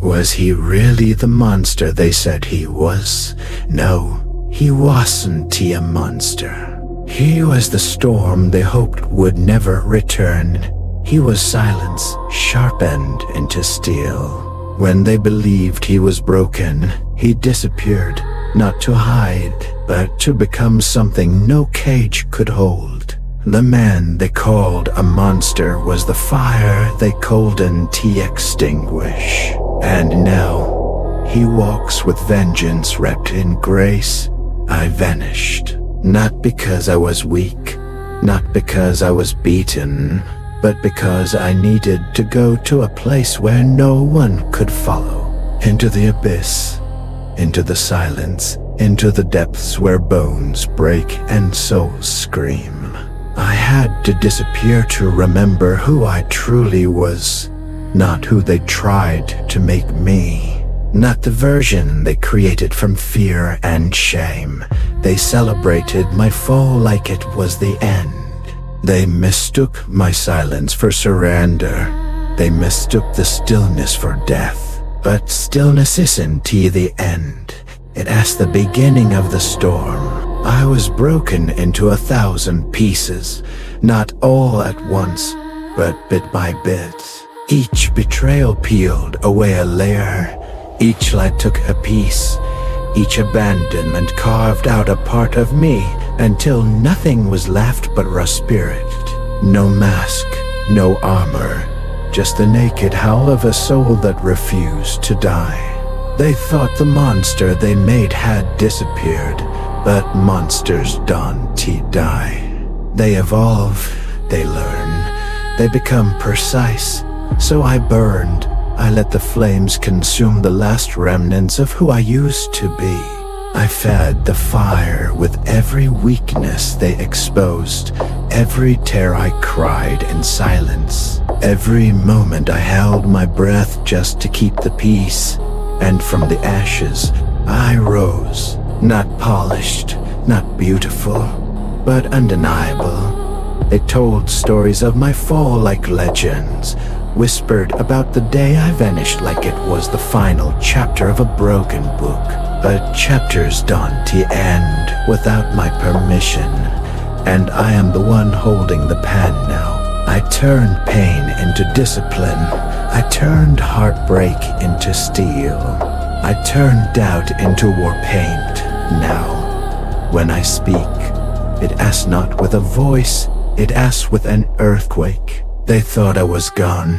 Was he really the monster they said he was? No, he wasn't a monster. He was the storm they hoped would never return. He was silence sharpened into steel. When they believed he was broken, he disappeared, not to hide, but to become something no cage could hold. The man they called a monster was the fire they couldn't extinguish. And now, he walks with vengeance wrapped in grace. I vanished, not because I was weak, not because I was beaten, but because I needed to go to a place where no one could follow. Into the abyss, into the silence, into the depths where bones break and souls scream. I had to disappear to remember who I truly was, not who they tried to make me, not the version they created from fear and shame. They celebrated my fall like it was the end. They mistook my silence for surrender. They mistook the stillness for death. But stillness isn't the end. It's the beginning of the storm. I was broken into 1,000 pieces, not all at once, but bit by bit. Each betrayal peeled away a layer. Each lie took a piece. Each abandonment carved out a part of me until nothing was left but raw spirit. No mask, no armor, just the naked howl of a soul that refused to die. They thought the monster they made had disappeared, but monsters don't die. They evolve, they learn, they become precise. So I burned. I let the flames consume the last remnants of who I used to be. I fed the fire with every weakness they exposed, every tear I cried in silence, every moment I held my breath just to keep the peace. And from the ashes, I rose, not polished, not beautiful, but undeniable. They told stories of my fall like legends, whispered about the day I vanished like it was the final chapter of a broken book. But chapters don't end without my permission, and I am the one holding the pen now. I turned pain into discipline. I turned heartbreak into steel. I turned doubt into war paint. Now, when I speak, it asks not with a voice, it asks with an earthquake. They thought I was gone,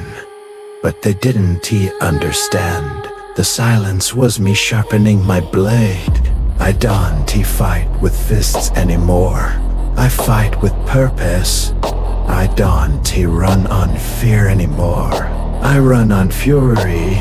but they didn't understand. The silence was me sharpening my blade. I don't fight with fists anymore. I fight with purpose. I don't run on fear anymore. I run on fury.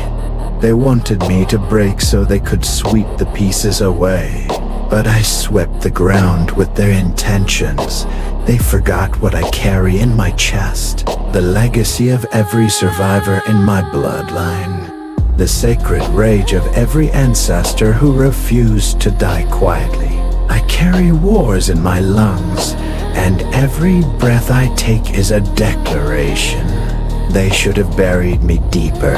They wanted me to break so they could sweep the pieces away. But I swept the ground with their intentions. They forgot what I carry in my chest. The legacy of every survivor in my bloodline. The sacred rage of every ancestor who refused to die quietly. I carry wars in my lungs, and every breath I take is a declaration. They should have buried me deeper.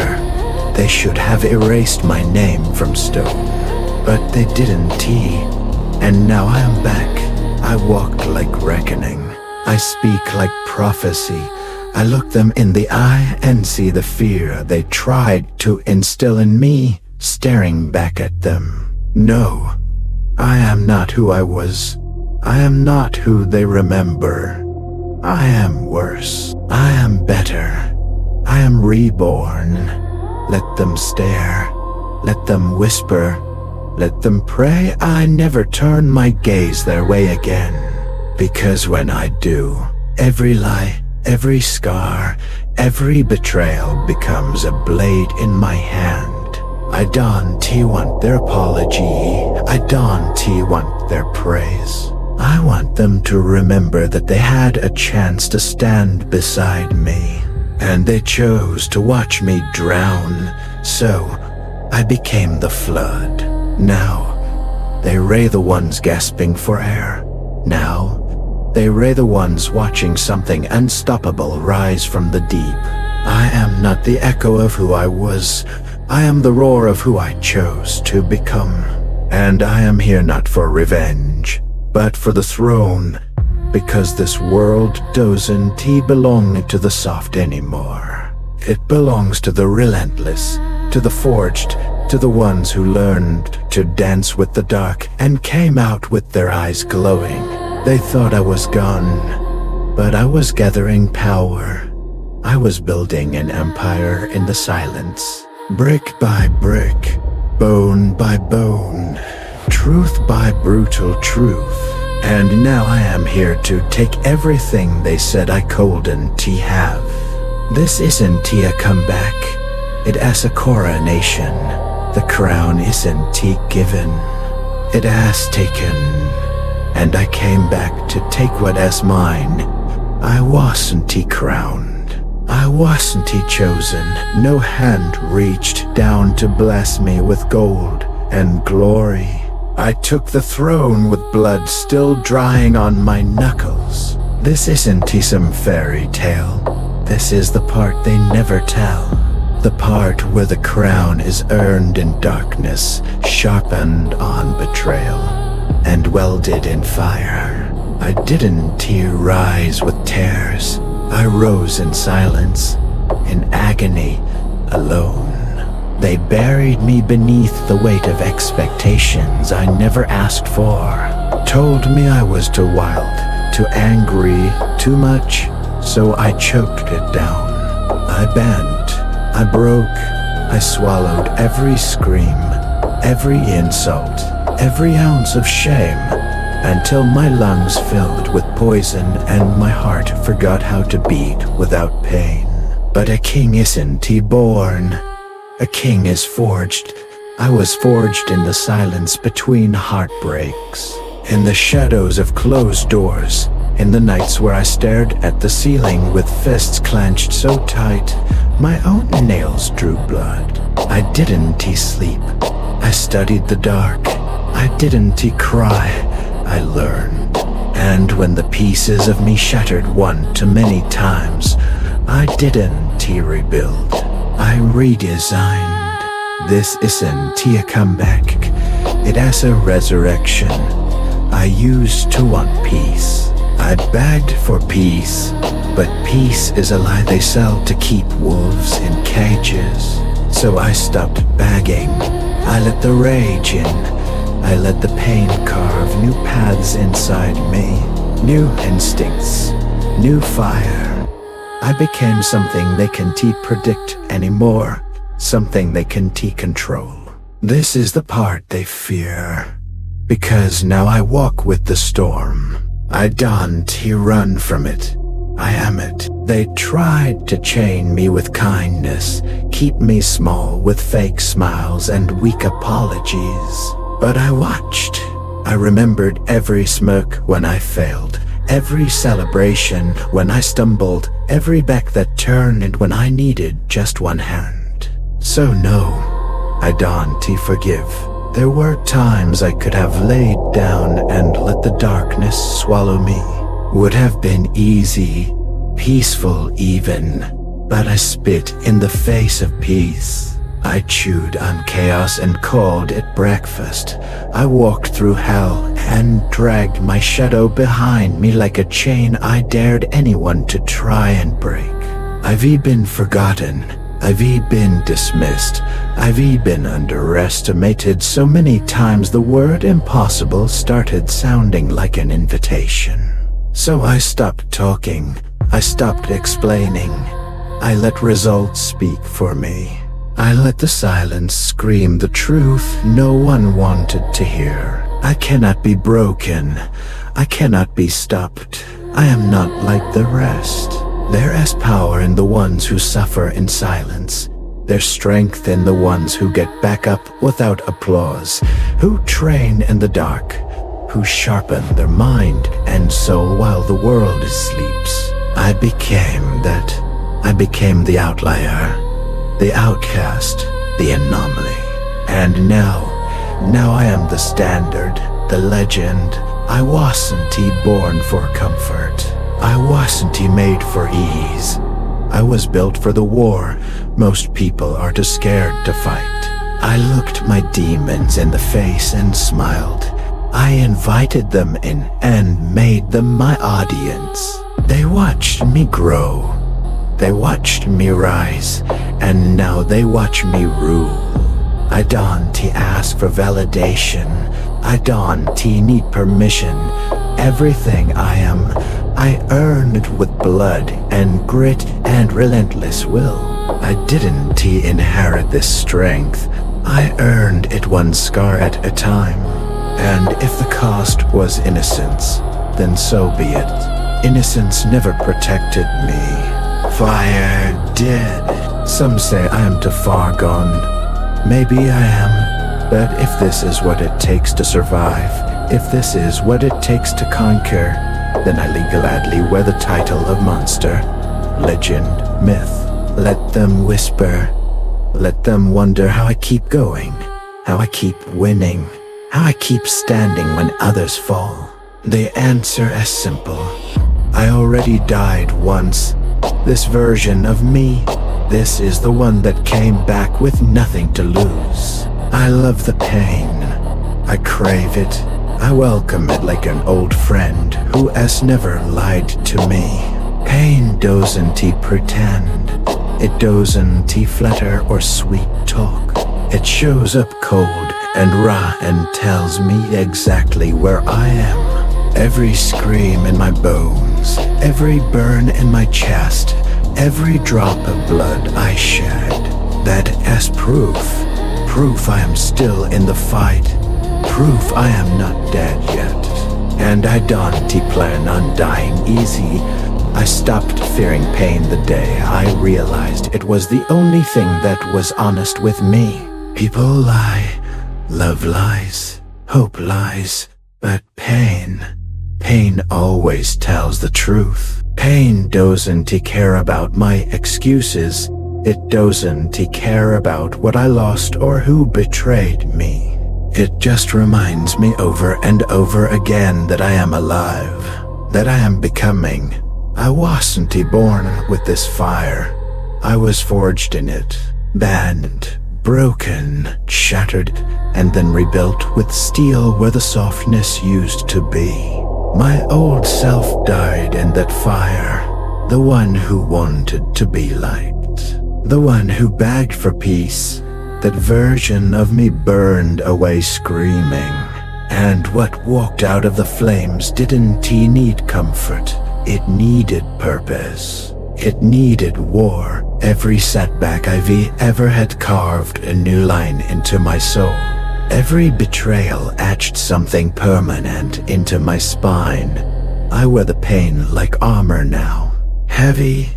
They should have erased my name from stone. But they didn't. And now I am back. I walk like reckoning. I speak like prophecy. I look them in the eye and see the fear they tried to instill in me, staring back at them. No, I am not who I was. I am not who they remember. I am worse. I am better. I am reborn. Let them stare. Let them whisper. Let them pray I never turn my gaze their way again. Because when I do, every lie, every scar, every betrayal becomes a blade in my hand. I don't want their apology. I don't want their praise. I want them to remember that they had a chance to stand beside me, and they chose to watch me drown, so I became the flood. Now, they ray the ones gasping for air. Now, they ray the ones watching something unstoppable rise from the deep. I am not the echo of who I was. I am the roar of who I chose to become. And I am here not for revenge, but for the throne, because this world doesn't belong to the soft anymore. It belongs to the relentless, to the forged, to the ones who learned to dance with the dark and came out with their eyes glowing. They thought I was gone, but I was gathering power. I was building an empire in the silence, brick by brick, bone by bone, truth by brutal truth. And now I am here to take everything they said I couldn't have. This isn't a comeback, it is a coronation. The crown isn't given, it has taken. And I came back to take what is mine. I wasn't crowned, I wasn't chosen. No hand reached down to bless me with gold and glory. I took the throne with blood still drying on my knuckles. This isn't some fairy tale. This is the part they never tell. The part where the crown is earned in darkness, sharpened on betrayal, and welded in fire. I didn't rise with tears. I rose in silence, in agony, alone. They buried me beneath the weight of expectations I never asked for. Told me I was too wild, too angry, too much, so I choked it down. I bent, I broke, I swallowed every scream, every insult, every ounce of shame, until my lungs filled with poison and my heart forgot how to beat without pain. But a king isn't born. A king is forged. I was forged in the silence between heartbreaks, in the shadows of closed doors, in the nights where I stared at the ceiling with fists clenched so tight, my own nails drew blood. I didn't sleep. I studied the dark. I didn't cry. I learned. And when the pieces of me shattered one too many times, I didn't rebuild. I redesigned. This isn't a comeback, it is a resurrection. I used to want peace. I begged for peace, but peace is a lie they sell to keep wolves in cages. So I stopped begging. I let the rage in. I let the pain carve new paths inside me, new instincts, new fire. I became something they can't predict anymore, something they can't control. This is the part they fear, because now I walk with the storm. I don't run from it. I am it. They tried to chain me with kindness, keep me small with fake smiles and weak apologies. But I watched. I remembered every smirk when I failed, every celebration when I stumbled, every back that turned when I needed just one hand. So no, I don't forgive. There were times I could have laid down and let the darkness swallow me. Would have been easy, peaceful even, but I spit in the face of peace. I chewed on chaos and called it breakfast. I walked through hell and dragged my shadow behind me like a chain I dared anyone to try and break. I've been forgotten. I've been dismissed. I've been underestimated so many times the word impossible started sounding like an invitation. So I stopped talking. I stopped explaining. I let results speak for me. I let the silence scream the truth no one wanted to hear. I cannot be broken. I cannot be stopped. I am not like the rest. There is power in the ones who suffer in silence. There's strength in the ones who get back up without applause, who train in the dark, who sharpen their mind and soul while the world sleeps. I became that. I became the outlier, the outcast, the anomaly. And now I am the standard, the legend. I wasn't born for comfort. I wasn't made for ease. I was built for the war, Most people are too scared to fight. I looked my demons in the face and smiled. I invited them in and made them my audience. They watched me grow. They watched me rise, and now they watch me rule. I don't ask for validation. I don't need permission. Everything I am, I earned with blood and grit and relentless will. I didn't inherit this strength. I earned it one scar at a time. And if the cost was innocence, then so be it. Innocence never protected me. Fire did. Some say I am too far gone. Maybe I am. But if this is what it takes to survive, if this is what it takes to conquer, then I gladly wear the title of monster, legend, myth. Let them whisper. Let them wonder how I keep going, how I keep winning, how I keep standing when others fall. The answer is simple. I already died once. This version of me, this is the one that came back with nothing to lose. I love the pain. I crave it. I welcome it like an old friend who has never lied to me. Pain doesn't pretend. It doesn't flatter or sweet talk. It shows up cold and raw and tells me exactly where I am. Every scream in my bones, every burn in my chest, every drop of blood I shed, that as proof I am still in the fight, proof I am not dead yet. And I don't plan on dying easy. I stopped fearing pain the day I realized it was the only thing that was honest with me. People lie, love lies, hope lies, but pain always tells the truth. Pain doesn't care about my excuses. It doesn't care about what I lost or who betrayed me. It just reminds me over and over again that I am alive, that I am becoming. I wasn't born with this fire. I was forged in it, banned, broken, shattered, and then rebuilt with steel where the softness used to be. My old self died in that fire, the one who wanted to be liked, the one who begged for peace. That version of me burned away screaming, and what walked out of the flames didn't need comfort. It needed purpose. It needed war. Every setback I've ever had carved a new line into my soul. Every betrayal etched something permanent into my spine. I wear the pain like armor now. Heavy,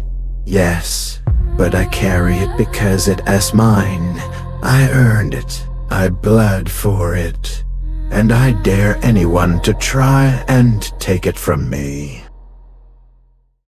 yes, but I carry it because it is mine. I earned it. I bled for it. And I dare anyone to try and take it from me.